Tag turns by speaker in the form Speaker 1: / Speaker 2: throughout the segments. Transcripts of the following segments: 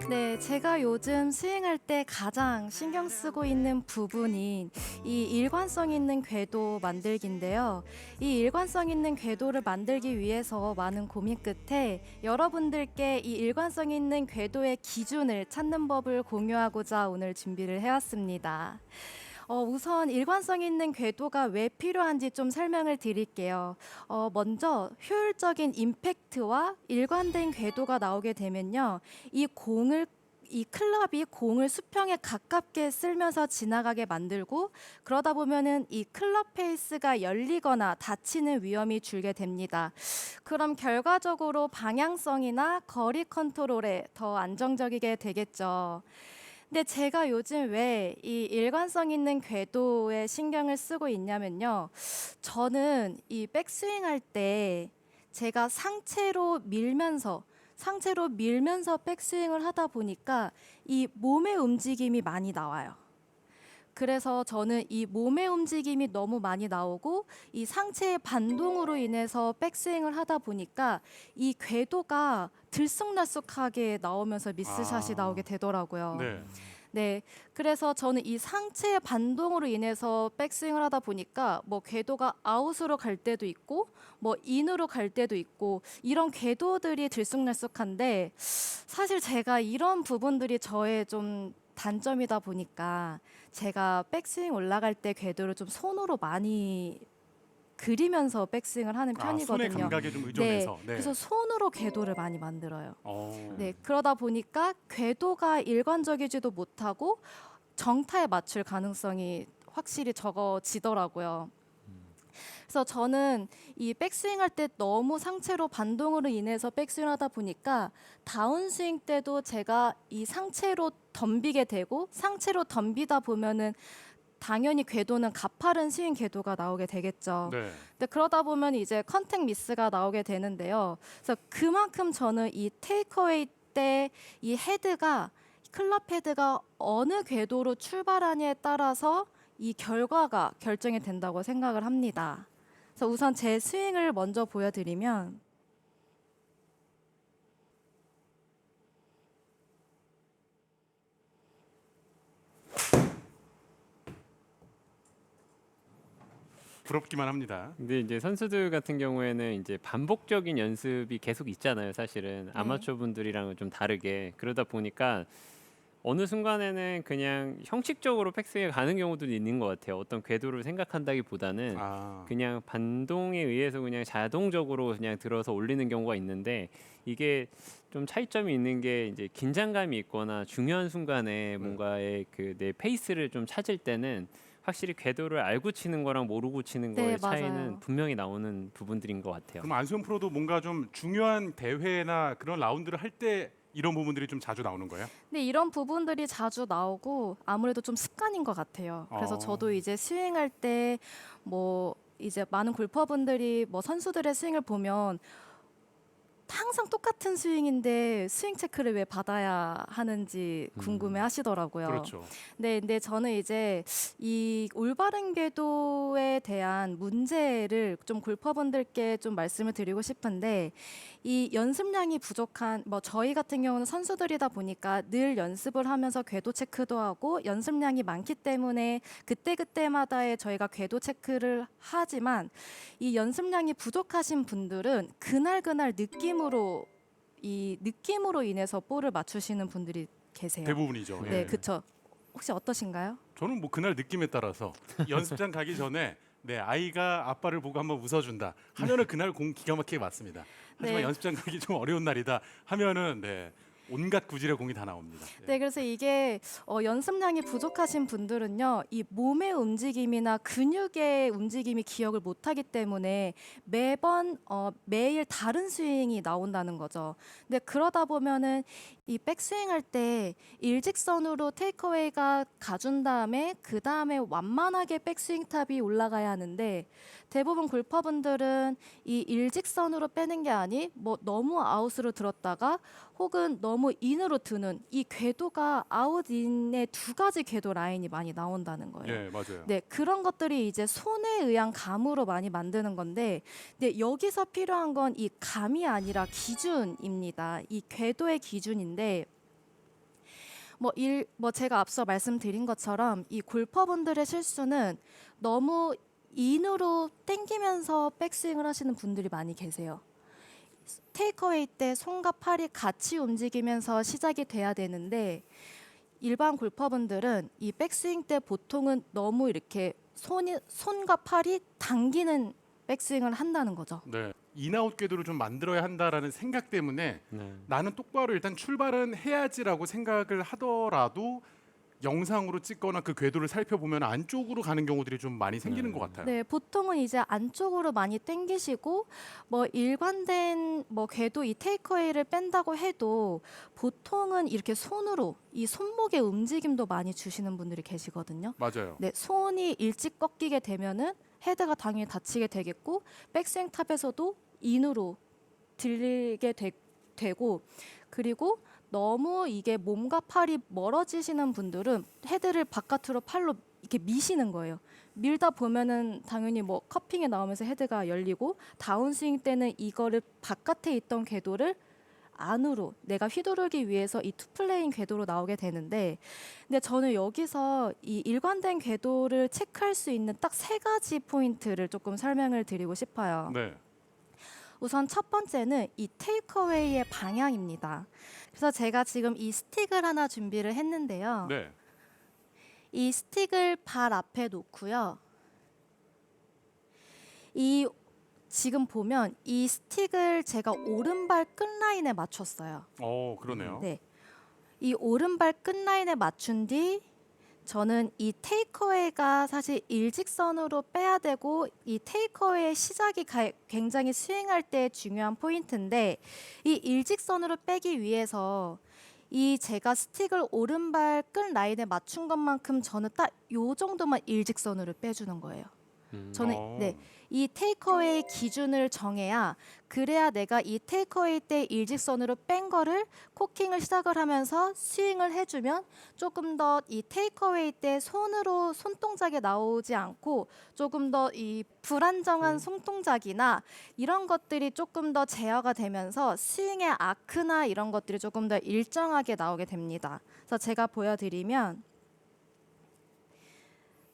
Speaker 1: 네, 제가 요즘 스윙할 때 가장 신경 쓰고 있는 부분이 이 일관성 있는 궤도 만들기인데요. 이 일관성 있는 궤도를 만들기 위해서 많은 고민 끝에 여러분들께 이 일관성 있는 궤도의 기준을 찾는 법을 공유하고자 오늘 준비를 해왔습니다. 우선 일관성 있는 궤도가 왜 필요한지 좀 설명을 드릴게요. 먼저 효율적인 임팩트와 일관된 궤도가 나오게 되면요. 이 클럽이 공을 수평에 가깝게 쓸면서 지나가게 만들고 그러다 보면은 이 클럽 페이스가 열리거나 닫히는 위험이 줄게 됩니다. 그럼 결과적으로 방향성이나 거리 컨트롤에 더 안정적이게 되겠죠. 근데 제가 요즘 왜 이 일관성 있는 궤도에 신경을 쓰고 있냐면요. 저는 이 백스윙 할 때 제가 상체로 밀면서 백스윙을 하다 보니까 이 몸의 움직임이 많이 나와요. 그래서 저는 이 몸의 움직임이 너무 많이 나오고 이 상체의 반동으로 인해서 백스윙을 하다 보니까 이 궤도가 들쑥날쑥하게 나오면서 미스샷이 나오게 되더라고요.
Speaker 2: 네.
Speaker 1: 네, 그래서 저는 이 상체의 반동으로 인해서 백스윙을 하다 보니까 뭐 궤도가 아웃으로 갈 때도 있고 뭐 인으로 갈 때도 있고 이런 궤도들이 들쑥날쑥한데 사실 제가 이런 부분들이 저의 좀 단점이다 보니까 제가 백스윙 올라갈 때 궤도를 좀 손으로 많이 그리면서 백스윙을 하는
Speaker 2: 손의
Speaker 1: 편이거든요.
Speaker 2: 감각에 좀
Speaker 1: 네,
Speaker 2: 의존해서. 네.
Speaker 1: 그래서 손으로 궤도를 많이 만들어요.
Speaker 2: 어.
Speaker 1: 네, 그러다 보니까 궤도가 일관적이지도 못하고 정타에 맞출 가능성이 확실히 적어지더라고요. 그래서 저는 이 백스윙 할 때 너무 상체로 반동으로 인해서 백스윙 하다 보니까 다운스윙 때도 제가 이 상체로 덤비게 되고 상체로 덤비다 보면은 당연히 궤도는 가파른 스윙 궤도가 나오게 되겠죠.
Speaker 2: 네.
Speaker 1: 근데 그러다 보면 이제 컨택 미스가 나오게 되는데요. 그래서 그만큼 저는 이 테이크어웨이 때 이 헤드가 클럽 헤드가 어느 궤도로 출발하냐에 따라서 이 결과가 결정이 된다고 생각을 합니다. 그래서 우선 제 스윙을 먼저 보여드리면
Speaker 2: 부럽기만 합니다.
Speaker 3: 근데 이제 선수들 같은 경우에는 이제 반복적인 연습이 계속 있잖아요. 사실은 아마추어 분들이랑은 좀 다르게 그러다 보니까 어느 순간에는 그냥 형식적으로 백스윙에 가는 경우도 있는 것 같아요. 어떤 궤도를 생각한다기보다는
Speaker 2: 아.
Speaker 3: 그냥 반동에 의해서 그냥 자동적으로 그냥 들어서 올리는 경우가 있는데 이게 좀 차이점이 있는 게 이제 긴장감이 있거나 중요한 순간에 뭔가의 그 내 페이스를 좀 찾을 때는 확실히 궤도를 알고 치는 거랑 모르고 치는
Speaker 1: 네,
Speaker 3: 거의 차이는
Speaker 1: 맞아요.
Speaker 3: 분명히 나오는 부분들인 것 같아요.
Speaker 2: 그럼 안수현 프로도 뭔가 좀 중요한 대회나 그런 라운드를 할 때 이런 부분들이 좀 자주 나오는 거예요?
Speaker 1: 근데 이런 부분들이 자주 나오고 아무래도 좀 습관인 것 같아요. 그래서
Speaker 2: 어.
Speaker 1: 저도 이제 스윙할 때 뭐 이제 많은 골퍼분들이 뭐 선수들의 스윙을 보면 항상 똑같은 스윙인데 스윙 체크를 왜 받아야 하는지 궁금해 하시더라고요.
Speaker 2: 그렇죠.
Speaker 1: 네, 근데 저는 이제 이 올바른 궤도에 대한 문제를 좀 골퍼분들께 좀 말씀을 드리고 싶은데 이 연습량이 부족한 뭐 저희 같은 경우는 선수들이다 보니까 늘 연습을 하면서 궤도 체크도 하고 연습량이 많기 때문에 그때그때마다의 저희가 궤도 체크를 하지만 이 연습량이 부족하신 분들은 그날 느낌으로 인해서 볼을 맞추시는 분들이 계세요.
Speaker 2: 대부분이죠.
Speaker 1: 네,
Speaker 2: 예.
Speaker 1: 그렇죠. 혹시 어떠신가요?
Speaker 2: 저는 뭐 그날 느낌에 따라서 연습장 가기 전에 네, 아이가 아빠를 보고 한번 웃어준다 하면은 그날 공 기가 막히게 맞습니다. 하지만
Speaker 1: 네.
Speaker 2: 연습장 가기 좀 어려운 날이다 하면은 네, 온갖 구질의 공이 다 나옵니다. 예.
Speaker 1: 네, 그래서 이게 연습량이 부족하신 분들은요, 이 몸의 움직임이나 근육의 움직임이 기억을 못하기 때문에 매일 다른 스윙이 나온다는 거죠. 근데 그러다 보면은 이 백스윙 할 때 일직선으로 테이크어웨이가 가준 다음에 그 다음에 완만하게 백스윙 탑이 올라가야 하는데 대부분 골퍼분들은 이 일직선으로 빼는 게 아니 뭐 너무 아웃으로 들었다가 혹은 너무 인으로 드는 이 궤도가 아웃인의 두 가지 궤도 라인이 많이 나온다는 거예요.
Speaker 2: 예, 맞아요.
Speaker 1: 네, 그런 것들이 이제 손에 의한 감으로 많이 만드는 건데, 근데 여기서 필요한 건 이 감이 아니라 기준입니다. 이 궤도의 기준인데, 뭐 제가 앞서 말씀드린 것처럼 이 골퍼분들의 실수는 너무 인으로 땡기면서 백스윙을 하시는 분들이 많이 계세요. 테이크어웨이 때 손과 팔이 같이 움직이면서 시작이 돼야 되는데 일반 골퍼분들은 이 백스윙 때 보통은 너무 이렇게 손과 팔이 당기는 백스윙을 한다는 거죠.
Speaker 2: 네. 인아웃 궤도를 좀 만들어야 한다라는 생각 때문에
Speaker 3: 네.
Speaker 2: 나는 똑바로 일단 출발은 해야지라고 생각을 하더라도 영상으로 찍거나 그 궤도를 살펴보면 안쪽으로 가는 경우들이 좀 많이 생기는 것 같아요.
Speaker 1: 네, 보통은 이제 안쪽으로 많이 당기시고 뭐 일관된 뭐 궤도 이 테이크어웨이를 뺀다고 해도 보통은 이렇게 손으로 이 손목의 움직임도 많이 주시는 분들이 계시거든요.
Speaker 2: 맞아요.
Speaker 1: 네, 손이 일찍 꺾이게 되면은 헤드가 당연히 다치게 되겠고 백스윙 탑에서도 인으로 들리게 되고 그리고 너무 이게 몸과 팔이 멀어지시는 분들은 헤드를 바깥으로 팔로 이렇게 미시는 거예요. 밀다 보면은 당연히 뭐 커핑이 나오면서 헤드가 열리고 다운스윙 때는 이거를 바깥에 있던 궤도를 안으로 내가 휘두르기 위해서 이 투플레인 궤도로 나오게 되는데 근데 저는 여기서 이 일관된 궤도를 체크할 수 있는 딱 3가지 포인트를 조금 설명을 드리고 싶어요.
Speaker 2: 네.
Speaker 1: 우선 첫 번째는 이 테이크어웨이의 방향입니다. 그래서 제가 지금 이 스틱을 하나 준비를 했는데요.
Speaker 2: 네.
Speaker 1: 이 스틱을 발 앞에 놓고요. 이 지금 보면 이 스틱을 제가 오른발 끝라인에 맞췄어요.
Speaker 2: 그러네요.
Speaker 1: 네. 이 오른발 끝라인에 맞춘 뒤 저는 이 테이크어웨이가 사실 일직선으로 빼야 되고 이 테이크어웨이의 시작이 굉장히 스윙할 때 중요한 포인트인데 이 일직선으로 빼기 위해서 이 제가 스틱을 오른발 끝 라인에 맞춘 것만큼 저는 딱 요 정도만 일직선으로 빼주는 거예요. 저는 네. 이 테이크어웨이 기준을 정해야 그래야 내가 이 테이크어웨이 때 일직선으로 뺀 거를 코킹을 시작을 하면서 스윙을 해주면 조금 더 이 테이크어웨이 때 손으로 손동작이 나오지 않고 조금 더 이 불안정한 손동작이나 이런 것들이 조금 더 제어가 되면서 스윙의 아크나 이런 것들이 조금 더 일정하게 나오게 됩니다. 그래서 제가 보여드리면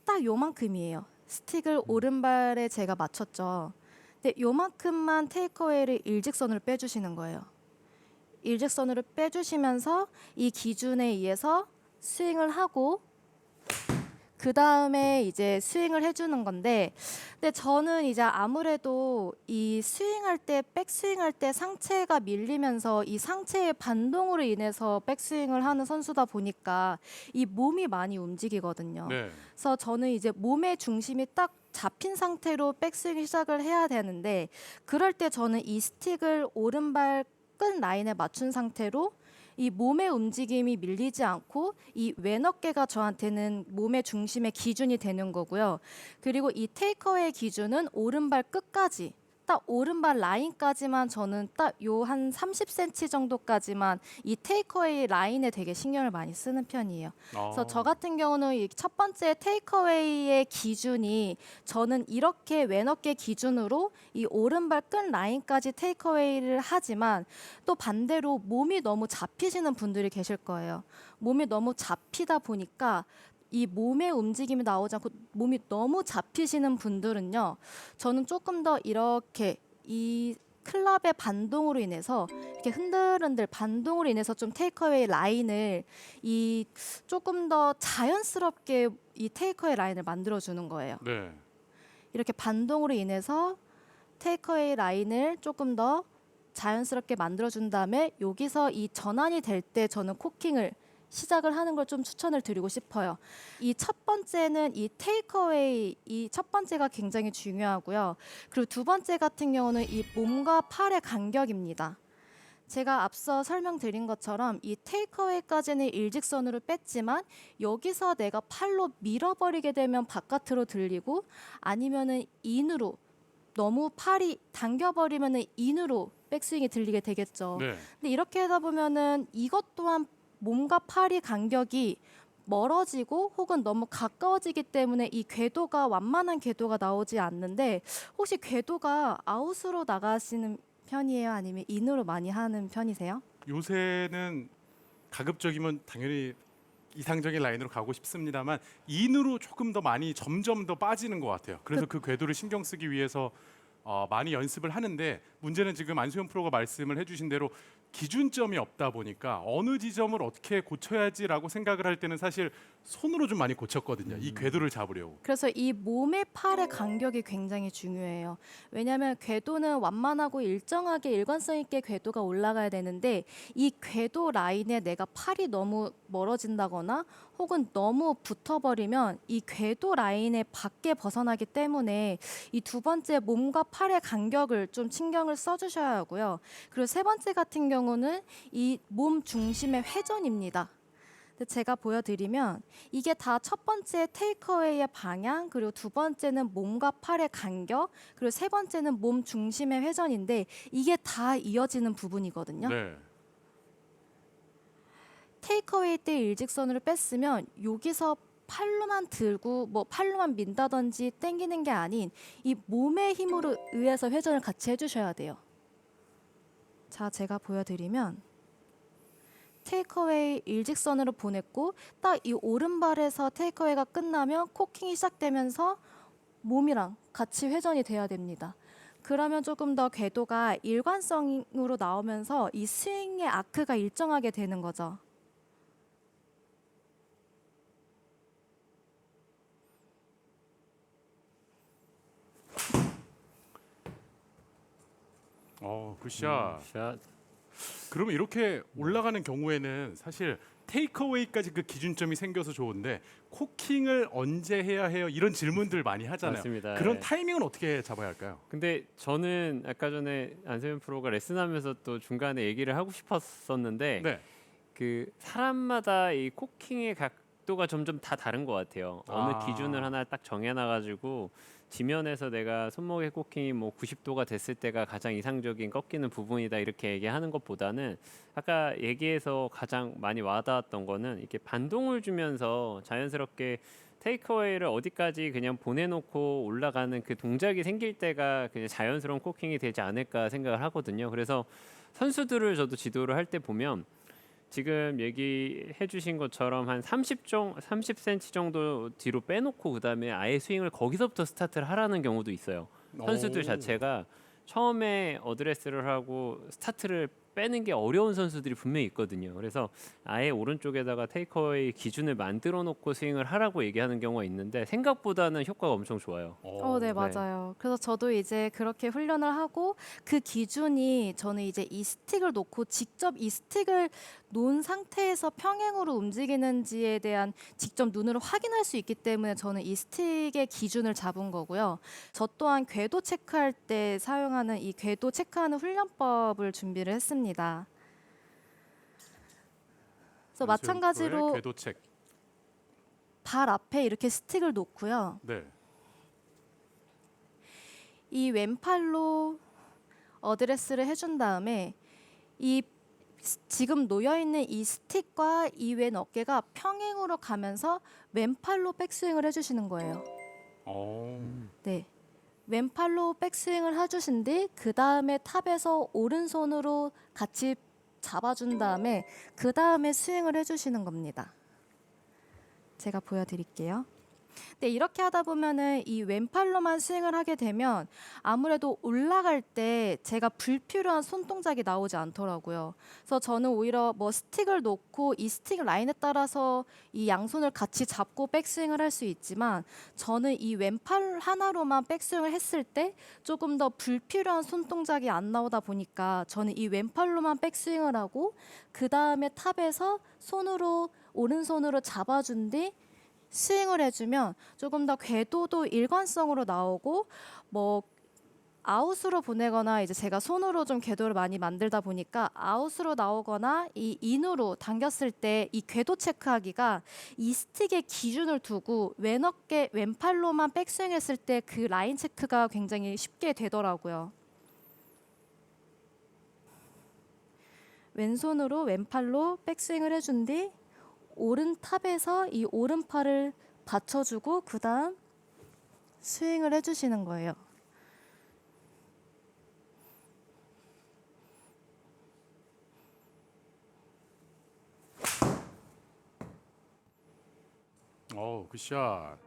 Speaker 1: 딱 요만큼이에요. 스틱을 오른발에 제가 맞췄죠. 근데 요만큼만 테이크어웨이를 일직선으로 빼주시는 거예요. 일직선으로 빼주시면서 이 기준에 의해서 스윙을 하고 그 다음에 이제 스윙을 해주는 건데 근데 저는 이제 아무래도 이 스윙할 때 백스윙할 때 상체가 밀리면서 이 상체의 반동으로 인해서 백스윙을 하는 선수다 보니까 이 몸이 많이 움직이거든요.
Speaker 2: 네.
Speaker 1: 그래서 저는 이제 몸의 중심이 딱 잡힌 상태로 백스윙 시작을 해야 되는데 그럴 때 저는 이 스틱을 오른발 끝 라인에 맞춘 상태로 이 몸의 움직임이 밀리지 않고 이 왼어깨가 저한테는 몸의 중심의 기준이 되는 거고요. 그리고 이 테이크어웨이 기준은 오른발 끝까지 딱 오른발 라인까지만 저는 딱 요 한 30cm 정도까지만 이 테이크어웨이 라인에 되게 신경을 많이 쓰는 편이에요. 그래서 저 같은 경우는 이 첫 번째 테이크어웨이의 기준이 저는 이렇게 왼어깨 기준으로 이 오른발 끝 라인까지 테이크어웨이를 하지만 또 반대로 몸이 너무 잡히시는 분들이 계실 거예요. 몸이 너무 잡히다 보니까 이 몸의 움직임이 나오지 않고 몸이 너무 잡히시는 분들은요. 저는 조금 더 이렇게 이 클럽의 반동으로 인해서 이렇게 흔들흔들 반동으로 인해서 좀 테이크어웨이 라인을 이 조금 더 자연스럽게 이 테이크어웨이 라인을 만들어 주는 거예요.
Speaker 2: 네.
Speaker 1: 이렇게 반동으로 인해서 테이크어웨이 라인을 조금 더 자연스럽게 만들어 준 다음에 여기서 이 전환이 될 때 저는 코킹을 시작을 하는 걸 좀 추천을 드리고 싶어요. 이 첫 번째는 이 테이크어웨이 이 첫 번째가 굉장히 중요하고요. 그리고 두 번째 같은 경우는 이 몸과 팔의 간격입니다. 제가 앞서 설명드린 것처럼 이 테이크어웨이까지는 일직선으로 뺐지만 여기서 내가 팔로 밀어버리게 되면 바깥으로 들리고 아니면은 인으로 너무 팔이 당겨버리면은 인으로 백스윙이 들리게 되겠죠.
Speaker 2: 네.
Speaker 1: 근데 이렇게 하다 보면은 이것 또한 몸과 팔이 간격이 멀어지고 혹은 너무 가까워지기 때문에 이 궤도가 완만한 궤도가 나오지 않는데 혹시 궤도가 아웃으로 나가시는 편이에요? 아니면 인으로 많이 하는 편이세요?
Speaker 2: 요새는 가급적이면 당연히 이상적인 라인으로 가고 싶습니다만 인으로 조금 더 많이 점점 더 빠지는 것 같아요. 그래서 그 궤도를 신경 쓰기 위해서 많이 연습을 하는데 문제는 지금 안수현 프로가 말씀을 해주신 대로 기준점이 없다 보니까 어느 지점을 어떻게 고쳐야지라고 생각을 할 때는 사실 손으로 좀 많이 고쳤거든요. 이 궤도를 잡으려고.
Speaker 1: 그래서 이 몸의 팔의 간격이 굉장히 중요해요. 왜냐하면 궤도는 완만하고 일정하게 일관성 있게 궤도가 올라가야 되는데 이 궤도 라인에 내가 팔이 너무 멀어진다거나 혹은 너무 붙어버리면 이 궤도 라인의 밖에 벗어나기 때문에 이 두 번째 몸과 팔의 간격을 좀 신경을 써주셔야 하고요. 그리고 세 번째 같은 경우는 이 몸 중심의 회전입니다. 근데 제가 보여드리면 이게 다 첫 번째 테이크어웨이의 방향, 그리고 두 번째는 몸과 팔의 간격, 그리고 세 번째는 몸 중심의 회전인데 이게 다 이어지는 부분이거든요.
Speaker 2: 네.
Speaker 1: 테이크어웨이 때 일직선으로 뺐으면 여기서 팔로만 들고 뭐 팔로만 민다든지 당기는 게 아닌 이 몸의 힘으로 의해서 회전을 같이 해주셔야 돼요. 자, 제가 보여드리면 테이크어웨이 일직선으로 보냈고 딱 이 오른발에서 테이크어웨이가 끝나면 코킹이 시작되면서 몸이랑 같이 회전이 돼야 됩니다. 그러면 조금 더 궤도가 일관성으로 나오면서 이 스윙의 아크가 일정하게 되는 거죠.
Speaker 2: 굿샷.
Speaker 3: 샷.
Speaker 2: 그러면 이렇게 올라가는 경우에는 사실 테이크어웨이까지 그 기준점이 생겨서 좋은데 코킹을 언제 해야 해요? 이런 질문들 많이 하잖아요.
Speaker 3: 맞습니다.
Speaker 2: 그런
Speaker 3: 예.
Speaker 2: 타이밍은 어떻게 잡아야 할까요?
Speaker 3: 근데 저는 아까 전에 안세현 프로가 레슨하면서 또 중간에 얘기를 하고 싶었었는데
Speaker 2: 네.
Speaker 3: 그 사람마다 이 코킹의 각도가 점점 다 다른 것 같아요. 어느 기준을 하나 딱 정해놔가지고 지면에서 내가 손목의 코킹이 뭐 90도가 됐을 때가 가장 이상적인 꺾이는 부분이다 이렇게 얘기하는 것보다는 아까 얘기해서 가장 많이 와닿았던 거는 이렇게 반동을 주면서 자연스럽게 테이크어웨이를 어디까지 그냥 보내놓고 올라가는 그 동작이 생길 때가 그냥 자연스러운 코킹이 되지 않을까 생각을 하거든요. 그래서 선수들을 저도 지도를 할 때 보면 지금 얘기해 주신 것처럼 한 30cm 정도 뒤로 빼놓고 그다음에 아예 스윙을 거기서부터 스타트를 하라는 경우도 있어요. 선수들
Speaker 2: 오.
Speaker 3: 자체가 처음에 어드레스를 하고 스타트를 빼는 게 어려운 선수들이 분명히 있거든요. 그래서 아예 오른쪽에다가 테이크어웨이 기준을 만들어 놓고 스윙을 하라고 얘기하는 경우가 있는데 생각보다는 효과가 엄청 좋아요.
Speaker 1: 네, 맞아요. 그래서 저도 이제 그렇게 훈련을 하고 그 기준이 저는 이제 이 스틱을 놓고 직접 이 스틱을 놓은 상태에서 평행으로 움직이는지에 대한 직접 눈으로 확인할 수 있기 때문에 저는 이 스틱의 기준을 잡은 거고요. 저 또한 궤도 체크할 때 사용하는 이 궤도 체크하는 훈련법을 준비를 했습니다. 그래서 마찬가지로
Speaker 2: 궤도 책.
Speaker 1: 발 앞에 이렇게 스틱을 놓고요.
Speaker 2: 네.
Speaker 1: 이 왼팔로 어드레스를 해준 다음에 이 지금 놓여 있는 이 스틱과 이 왼 어깨가 평행으로 가면서 왼팔로 백스윙을 해주시는 거예요. 네, 왼팔로 백스윙을 해주신 뒤 그 다음에 탑에서 오른손으로 같이 잡아준 다음에 그 다음에 스윙을 해주시는 겁니다. 제가 보여드릴게요. 근데 이렇게 하다 보면은 이 왼팔로만 스윙을 하게 되면 아무래도 올라갈 때 제가 불필요한 손동작이 나오지 않더라고요. 그래서 저는 오히려 뭐 스틱을 놓고 이 스틱 라인에 따라서 이 양손을 같이 잡고 백스윙을 할 수 있지만 저는 이 왼팔 하나로만 백스윙을 했을 때 조금 더 불필요한 손동작이 안 나오다 보니까 저는 이 왼팔로만 백스윙을 하고 그 다음에 탑에서 오른손으로 잡아준 뒤 스윙을 해주면 조금 더 궤도도 일관성으로 나오고 뭐 아웃으로 보내거나 이제 제가 손으로 좀 궤도를 많이 만들다 보니까 아웃으로 나오거나 이 인으로 당겼을 때 이 궤도 체크하기가 이 스틱의 기준을 두고 왼 어깨 왼팔로만 백스윙했을 때 그 라인 체크가 굉장히 쉽게 되더라고요. 왼손으로 왼팔로 백스윙을 해준 뒤 오른 탑에서 이 오른팔을 받쳐주고 그 다음 스윙을 해주시는 거예요.
Speaker 2: 굿샷.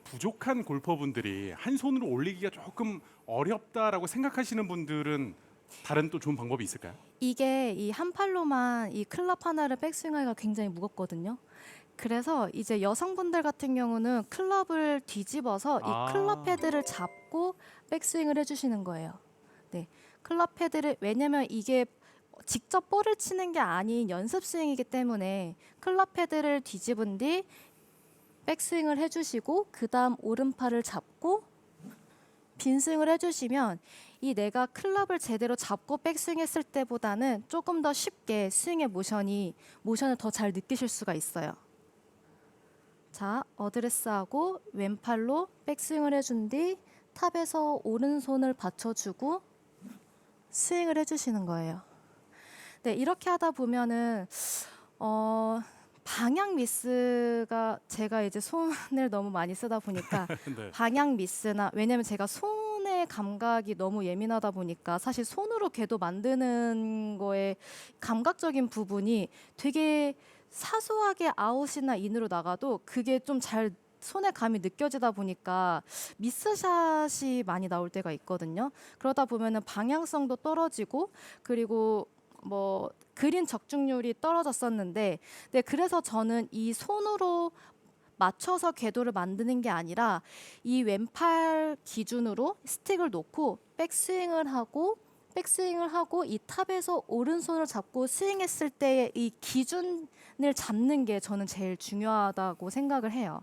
Speaker 2: 부족한 골퍼분들이 한 손으로 올리기가 조금 어렵다라고 생각하시는 분들은 다른 또 좋은 방법이 있을까요?
Speaker 1: 이게 이 한 팔로만 이 클럽 하나를 백스윙하기가 굉장히 무겁거든요. 그래서 이제 여성분들 같은 경우는 클럽을 뒤집어서 이 클럽 헤드를 잡고 백스윙을 해주시는 거예요. 네, 클럽 헤드를 왜냐면 이게 직접 볼을 치는 게 아닌 연습 스윙이기 때문에 클럽 헤드를 뒤집은 뒤 백스윙을 해주시고 그 다음 오른팔을 잡고 빈스윙을 해주시면 이 내가 클럽을 제대로 잡고 백스윙했을 때보다는 조금 더 쉽게 스윙의 모션을 더 잘 느끼실 수가 있어요. 자, 어드레스하고 왼팔로 백스윙을 해준 뒤 탑에서 오른손을 받쳐주고 스윙을 해주시는 거예요. 네, 이렇게 하다 보면은 방향 미스가 제가 이제 손을 너무 많이 쓰다 보니까
Speaker 2: 네.
Speaker 1: 방향 미스나 왜냐면 제가 손의 감각이 너무 예민하다 보니까 사실 손으로 궤도 만드는 거에 감각적인 부분이 되게 사소하게 아웃이나 인으로 나가도 그게 좀 잘 손의 감이 느껴지다 보니까 미스샷이 많이 나올 때가 있거든요. 그러다 보면은 방향성도 떨어지고 그리고 뭐 그린 적중률이 떨어졌었는데 네, 그래서 저는 이 손으로 맞춰서 궤도를 만드는 게 아니라 이 왼팔 기준으로 스틱을 놓고 백스윙을 하고 이 탑에서 오른손을 잡고 스윙했을 때의 이 기준을 잡는 게 저는 제일 중요하다고 생각을 해요.